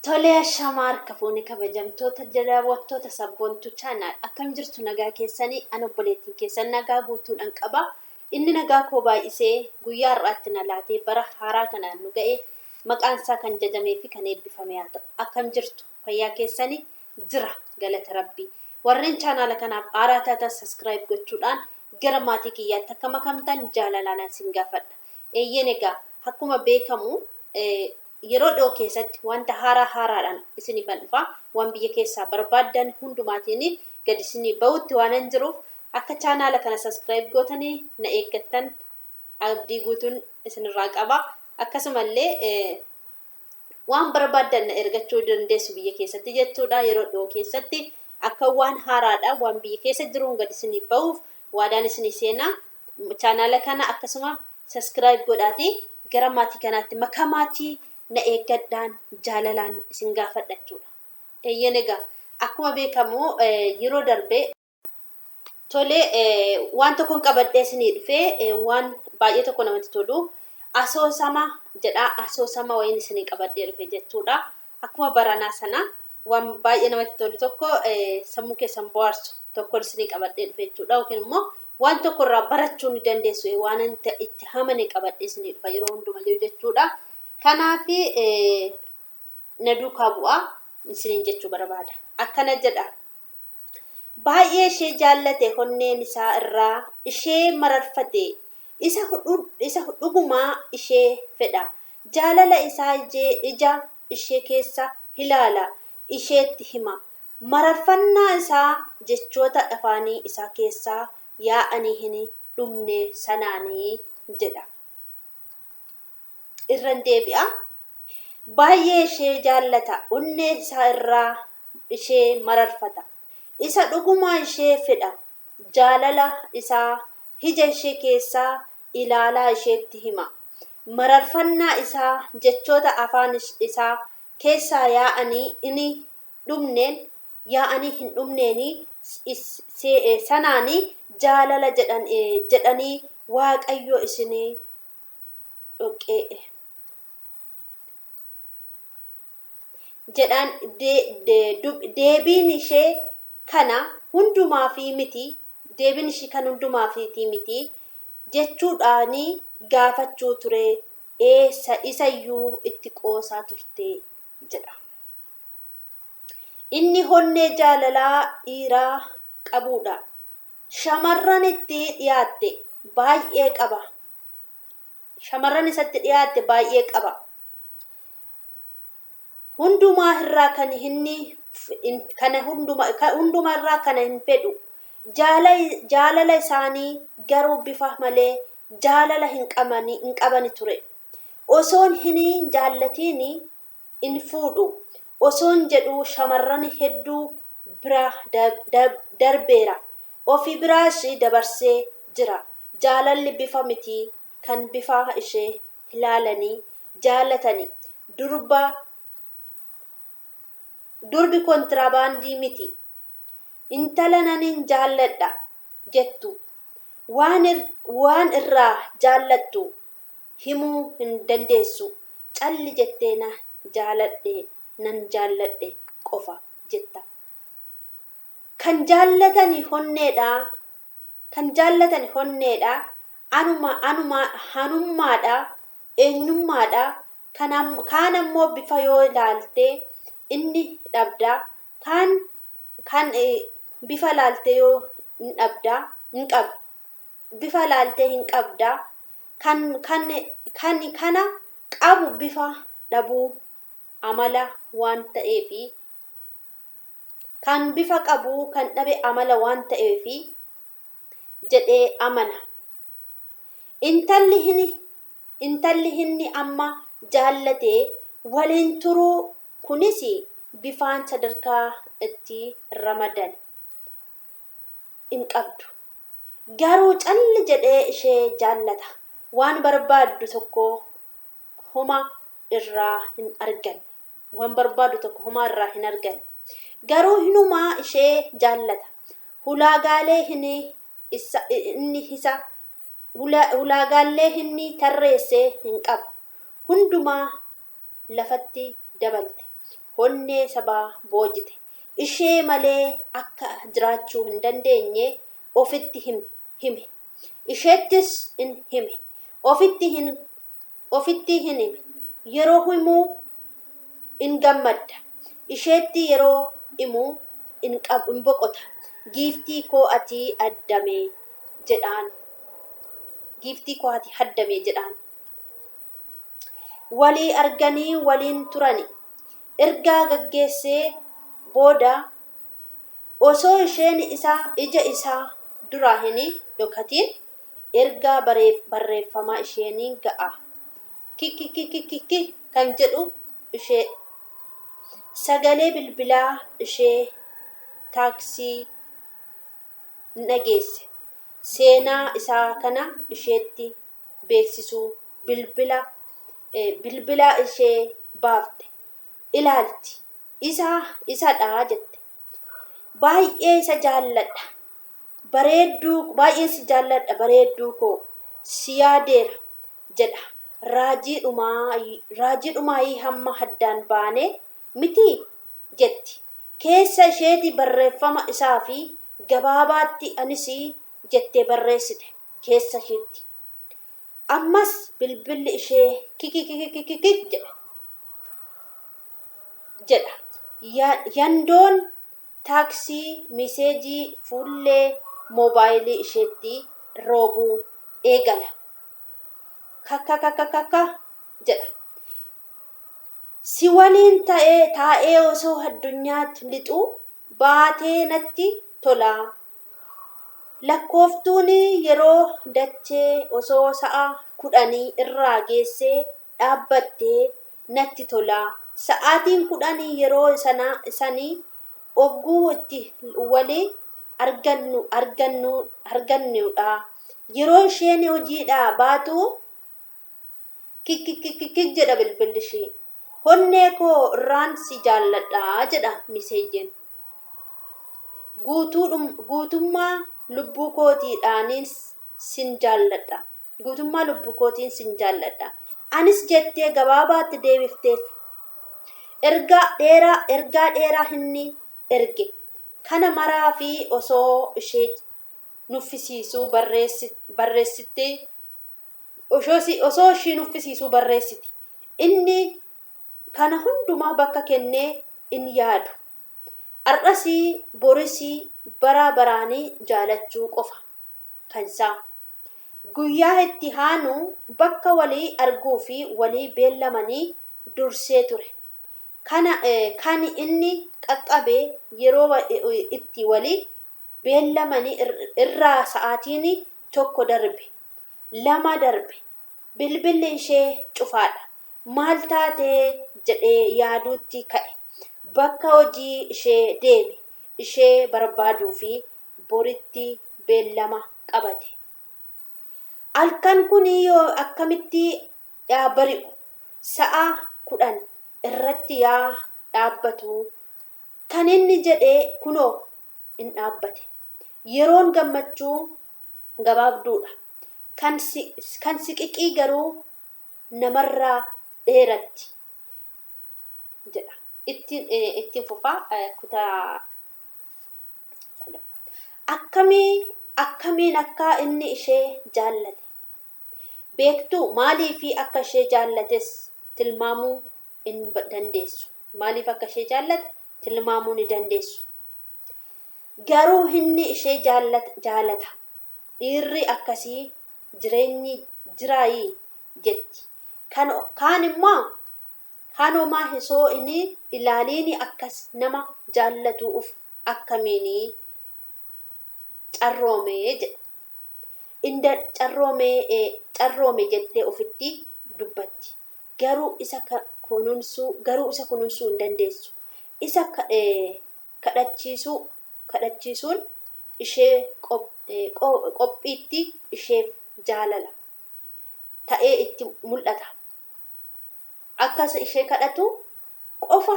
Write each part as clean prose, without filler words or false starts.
Tolee shamaar kafuuni kabajamtoota daawwattoota sabboontuu chaanaal akkam jirtu nagaa keessanii ana obboleettiin keessan nagaa guutuudhaan qaba. Inni nagaa koo baay'isee guyyaa har'aatti na laatee bara haaraa kanaan nu ga'e maqaan isaa kan jajamee fi kan eebbifame haa ta'u. Akkam jirtu fayyaa keessanii jira galata rabbii. Warreen chaanaala kanaaf haaraa taatan subscribe gochuudhaan gara maatii kiyyaatti akka makamtan jaalalaan isin gaafadha. Eeyyeen egaa akkuma beekamu yeroo dhiyoo keessatti wanta haaraadhaan isinif dhufa waan biyya keessaa barbaadan hundumaatiin gad isinii ba'utti waan hin jiruuf akka chaanaala kana subscribe gootanii na eeggattan abdii guutuun isinirraa qaba. Akkasumallee waan barbaadan na ergachuu dandeessu biyya keessatti jechuudha. Yeroo dhiyoo keessatti akka waan haaraadhaan waan biyya keessa jiruun gad isinii ba'uuf waadaan isinii seenaa chaanaala kana akkasuma subscribe godhaatii gara maatii kanaatti makamaatii na eeggadhaan jaalalaan isin gaafadha jechuudha. Eeyyeen egaa akkuma beekamu yeroo darbee tolee waan tokkoon qabadhee isinii dhufee waan baay'ee tokko namatti tolu asoosama jedha. Asoosama wayiin isinii qabadhee dhufe jechuudha. Akkuma baranaa sana waan baay'ee namatti tolu tokko sammuu keessan bohaarsu tokko isinii qabadhee dhufe jechuudha. Yookiin immoo waan tokko irraa barachuu ni dandeessu waan itti hamane qabadhee isinii dhufa yeroo hundumayyuu jechuudha. Kanaafi na duukaa bu'aa isiniin jechuu barbaada. Akkana jedha. Baay'ee ishee jaallate honneen isaa irraa ishee mararfate isa dhugumaa ishee fedha. Jaalala isaa ija ishee keessa ilaala isheetti hima. Mararfannaa isaa jechoota afaanii isaa keessaa yaa'anii hin dhumne sanaanii jedha. Irran deebi'a. Baay'ee ishee jaallata onnee isaa irraa ishee mararfata. Isa dhugumaa ishee fedha. Jaalala isaa ija ishee keessaa ilaalaa isheetti hima. Mararfannaa isaa jechoota afaan isaa keessaa yaa'anii hin dhumneeni sanaanii jaalala jedhanii Waaqayyo isinii dhoqqee jedhan deebiin ishee kana hundumaafi miti jechuudhaani gaafachuu ture isayyuu itti qoosaa turte jedha. Inni honnee jaalalaa dhiiraa qabudha. Shamarran itti dhiyaatte baay'ee qaba. Shamarran isatti dhiyaatte baay'ee qaba. Hundumaa irraa kana hin fedhu. Jaalala isaanii garuu bifa malee jaalala hin qabani ture. Osoon hin jaallatiin hin fuudhu. Osoon jedhu shamarran hedduu bira darbeera. Ofii biraas dabarsee jira. Jaalalli bifa miti kan bifa ishee ilaalanii jaallatani. Durbi kontiraabaandii miti. Intala nanin jaalladha jettu. Waan irraa jaallattu himuu hin dandeessu. Calli jettee nan jaalladhe qofa jetta. Kan jaallatani honneedha. Hanummaadha. Eenyummaadha. Kaan ammoo bifa yoo ilaalte inni dhabda. Kan bifa ilaalte yoo hin dhabda. Bifa ilaalte hin qabda. Kan kana qabu bifa dhabuu amala waan ta'eefi. Kan bifa qabu kan dhabe amala waan ta'eefi jedhee amana. Intalli inni amma jaallatee waliin turuu kunis bifaan sadarkaa itti ramadan hin qabdu. Garuu calli jedhee ishee jaallata. Waan barbaaddu tokko homa irraa hin arganne. Garuu hinumaa ishee jaallata. Ulaagaalee inni tarreessee hin qabu. Hundumaa lafatti dabalte. honnee sabaa boojite. Ishee malee akka jiraachuu hin dandeenye ofitti hime. Isheettis in hime. Ofitti hin hime. Yeroo himuu in gammadda. Isheetti yeroo himuu in boqota. Giiftii koo ati addame jedhaan. Giiftii koo ati haddame jedhaan. Walii arganii waliin turani. Ergaa gaggeessee booda osoo isheen ija isaa duraa hin dhokatin ergaa barreeffamaa isheenii ga'a. Kikikikikiki kan jedhu ishee sagalee bilbilaa ishee taaksii dhageesse. Seenaa isaa kana isheetti beeksisuu bilbila ishee baafte. Ilaalti. Isadha jette. Baay'ee isa jaalladha. Baay'ee si jaalladha bareedduu koo. Si yaadeera jedha. Raajii dhumaayii hamma haddaan baane miti jetti. Keessa isheeti barreeffama isaa fi gabaabaatti anis jettee barreessite keessa isheetti. Ammas bilbilli ishee kikikikikik jedha. Yandoon taaksii miseejii fuullee moobaayilii isheetti roobuu eegala. Kakakakakaka jedha. Si waliin taa'ee osoo addunyaatti lixuu baatee natti tola. Lakkooftuun yeroo dachee osoo sa'a 10 irraa geessee dhaabbattee natti tola. Sa'aatiin 10 yeroo sanii ogguu itti walii argannudha. Yeroo isheen hojiidhaa baatu kikikikik jedha bilbilli ishee. Honnee koo irraan si jaalladha jedha miseejiin. Guutummaa lubbuu kootiidhaanis sin jaalladha. Guutummaa lubbuu kootiin sin jaalladha. Anis jettee gabaabaatti deebifteef. Ergaa dheeraa inni erge. Kana maraa fi osoo ishee nuffisiisuu barreessite. Osoo ishee nuffisiisuu barreessiti. Inni kana hundumaa bakka kennee in yaadu. Har'asii borisii bara baraanii jaalachuu qofa kansaa. Guyyaa itti aanu bakka walii arguu fi walii beellamanii dursee ture. Kan inni qaqqabe yeroo itti walii beellamanii irraa sa'aatiin 1 darbe. 2 darbe. Bilbilli ishee cufaadha. Maal taatee jedhee yaaduutti ka'e. Bakka hojii ishee deeme. Ishee barbaaduu fi boritti beellama qabate. Halkan kun yoo akkamitti bari'u sa'a 10 irratti yaa dhaabbatu. Kan inni jedhee kunoo in dhaabbate. Yeroon gammachuu gabaabduudha. Kan siqiqii garuu namarraa dheeratti jedha. Ittiin fufaa kutaa akkamiin akka inni ishee jaallate beektuu? Maaliif akka ishee jaallates tilmaamuu hin dandeessu. Maaliif akka ishee jaallate tilmaamuu ni dandeessu. Garuu inni ishee jaallata. Dhiirri akkasii jireenyi jiraayii jetti. Kaan immoo kanumaa osoo inni ilaaliin akkas nama jaallatuuf akkamiin carroome jedha. Inda carroome jettee ofitti dubbatti. Garuu isa kunuunsuu hin dandeessu. Isa kadhachiisuun ishee qophiitti isheef jaalala ta'ee itti mul'ata. Akkas ishee kadhatu qofa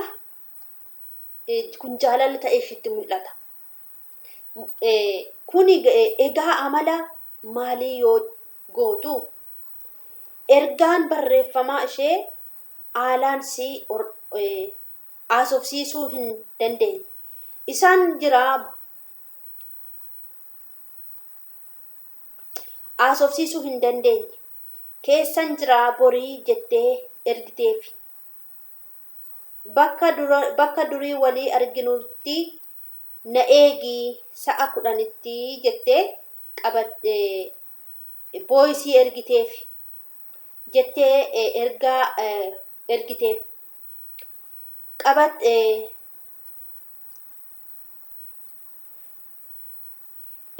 kun jaalala ta'ee isheetti mul'ata. Kuni egaa amala maalii yoo gootu? Ergaan barreeffamaa ishee haalaan si haasofsiisuu hin dandeenye. Isaan jira haasofsiisuu hin dandeenye. Keessan jira borii jettee ergiteef. Bakka durii walii arginutti na eegi sa'a 10tti jettee voice ergiteef. Jettee ergaa ergiteef.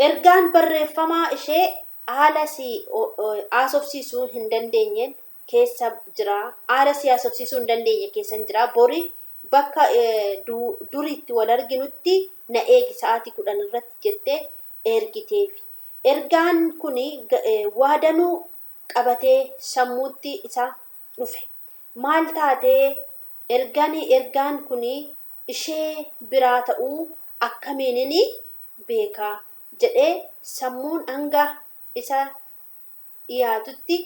Ergaan barreeffamaa ishee haala si haasofsiisuu hin dandeenyeen keessa jira. Haala si haasofsiisuu hin dandeenye keessan jira. Borii bakka duriitti wal arginutti na eegi sa'aatii 10 irratti jettee ergiteef. Ergaan kuni waadanuu qabatee sammuutti isaa dhufe. Maal taatee ergaan kuni ishee biraa ta'uu akkamiinini beekaa jedhee sammuun hanga isa dhiyaatutti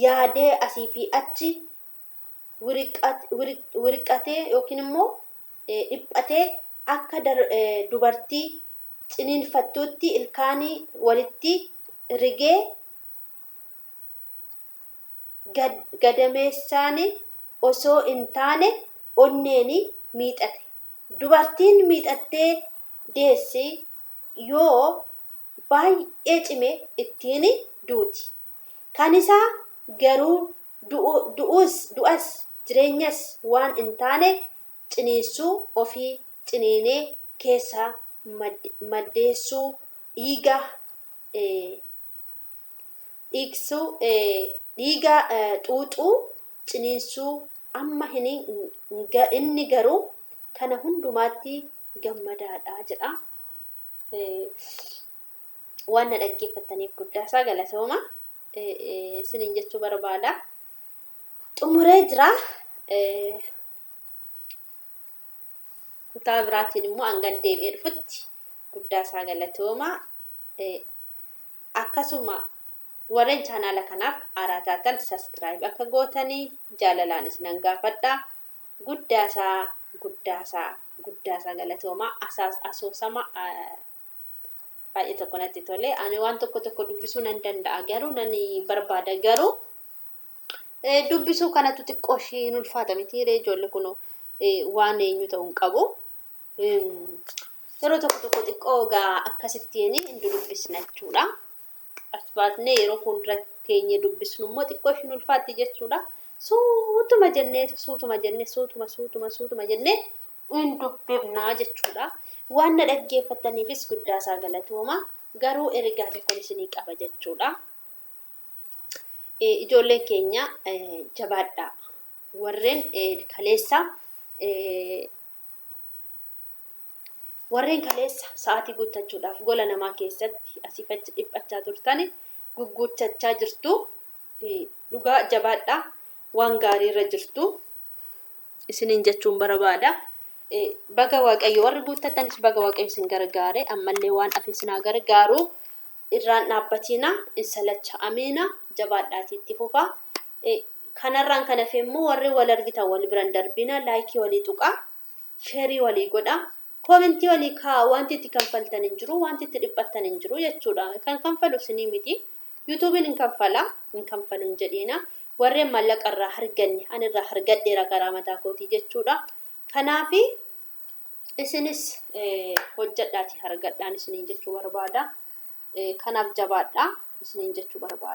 yaadee asii fi achi wiriqatee yookiin immoo dhiphatee akka dubartii ciniinfattuutti ilkaanii walitti rigee gadameessaani osoo hin taane onneeni miixate. Dubartiin miixattee deessi yoo baay'ee cime ittiin duuti. Kan isaa garuu du'as jireenyas waan hin taane ciniinsuu ofii ciniinee keessaa maddeessuu dhiiga xuuxuu ciniinsuu amma inni garuu kana hundumaatti gammadaadha jedha. Waan na dhaggeeffataniif guddaasaa galatooma. Isiniin jechuu barbaada. Xumuree jira. Kutaa biraatiin immoo hangan deebi'ee dhufutti guddaasaa galatooma. Akkasuma warreen chaanaala kanaaf haaraa taatan subscribe akka gootanii jaalalaan isinan gaafadha. Guddaasaa galatooma. Asoosama baay'ee tokko natti tole. Ani waan tokko dubbisuu nan danda'a garuu nan barbaada garuu dubbisuu kanatu xiqqoo ishiin ulfaata miti ijoollee kun waan eenyu ta'uu hin qabu. Yeroo tokko xiqqoo akkasittiin hin dubbisna jechuudha. As baasnee yeroo fuuldura keenya dubbisnu immoo xiqqoo ishiin ulfaatti jechuudha. Suutuma jennee hin dubbifnaa jechuudha. Waan na dhaggeeffataniifis guddaasaa galatooma. Garuu ergaa tokko isinii qaba jechuudha. Ijoolleen keenya jabaadhaa. Warreen kaleessa sa'aatii guuttachuudhaaf gola namaa keessatti asii fachi dhiphachaa turtani gugguuchachaa jirtu. Dhugaa jabaadhaa. Waan gaarii irra jirtu. Isiniin jechuun barbaada. Baga waaqayyo warri guuttatanis baga waaqayyo isin gargaare ammallee waan hafe isin gargaaru irraan dhaabbatina insalacha amiina jabaadhaati itti fufa. Kanarraan kan hafe immoo warri wal argitan wal biran darbina laayikii walii tuqaa sheerii walii godha koomentii walii kaa wanti itti kanfaltan hin jiru wanti itti dhiphattan hin jiru jechuudha. Kan kanfalu isinii miti. YouTube'n hin kanfalu hin jedhina. Warreen maallaqa irraa arganne ani irraa argadheera karaa mataa kootii jechuudha. Kanaafi isinis hojjedhaati argadhaan isiniin jechuu barbaada. Kanaaf jabaadhaa isiniin jechuu barbaada.